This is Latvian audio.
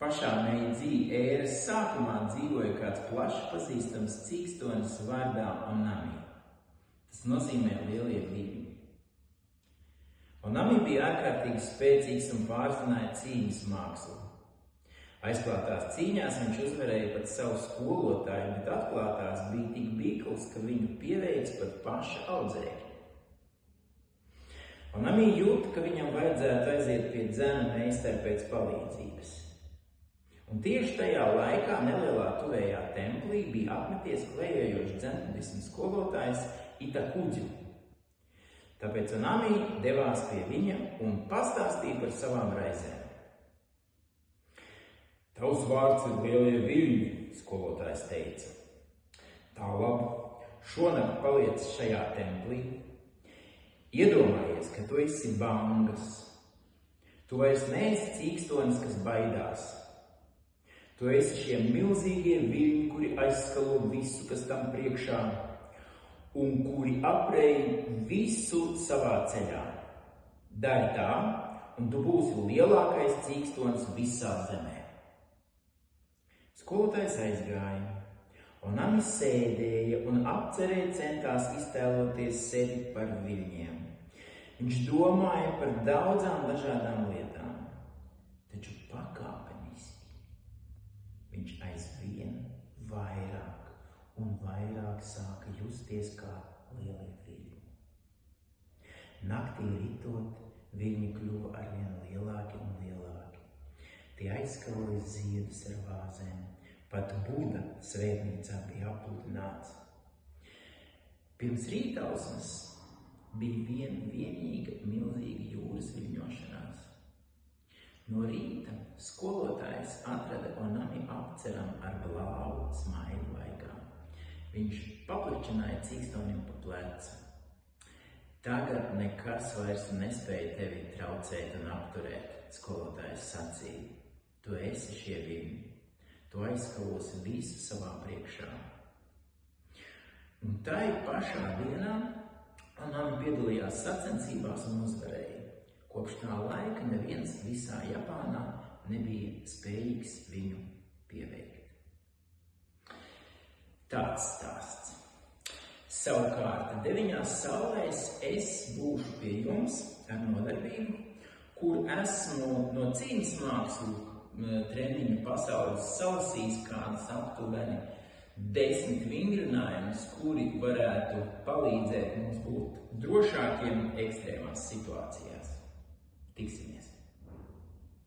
Pašā Meidzi ēras sākumā dzīvoja kāds plaši pazīstams cīkstonis vārdā Onami. Tas nozīmē lielie viļņi. Onami bija ārkārtīgi spēcīgs un pārzināja cīņas mākslu. Aizklātās cīņās viņš uzvarēja pat savu skolotāju, bet atklātās bija tik bīkls, ka viņu pieveica pat paša audzēkļi. Onami jūt, ka viņam vajadzētu aiziet pie dzena meistara pēc palīdzības. Un tieši tajā laikā nelielā tuvējā templī bija apmeties klejējošs dzenbudismu skolotājs Itakuģi. Tāpēc Onami devās pie viņa un pastāstīja par savām raizēm. Tavs vārds ir lielie viļņi, skolotājs teica. Tā labi, šonakt paliec šajā templī. Iedomājies, ka tu esi bangas. Tu vairs neesi cīkstonis, kas baidās. Tu esi šie milzīgie viļņi, kuri aizskalo visu, kas tam priekšā, un kuri aprej visu savā ceļā. Dari tā, un tu būsi lielākais cīkstonis visā zemē. Skolotājs aizgāja. Onami sēdēja un apcerē centās iztēloties sevi par viļņiem. Viņš domāja par daudzām dažādām lietām, taču pakāpeniski viņš aizvien vairāk un vairāk sāka justies kā lielie viļņi. Naktī ritot, viļņi kļuva arvien lielāki un lielāki. Tie aizskaloja ziedus ar vāzēm. Pat Buda svētnīcā bija apludināts. Pirms rītausmas bija vienīga milzīga jūras viļņošanās. No rīta skolotājs atrada Onami apceram ar blāvu smaidu vaigā. Viņš papličināja cīkstonim pa plecu. Tagad nekas vairs nespēja tevi traucēt un apturēt, skolotājs sacīja. Tu esi šie viļņi. Tu aizskalosi visu savā priekšā. Un tai pašā dienā Onami piedalījās sacensībās un uzvarēja. Kopš tā laika neviens visā Japānā nebija spējīgs viņu pieveikt. Tāds stāsts. Savukārt 9 saulēs es būšu pie jums ar nodarbību, kur esmu no cīņas mākslu treniņu pasaules salasījis kādas aptuveni 10 vingrinājumus, kuri varētu palīdzēt mums būt drošākiem ekstrēmās situācijās. Tiksimies!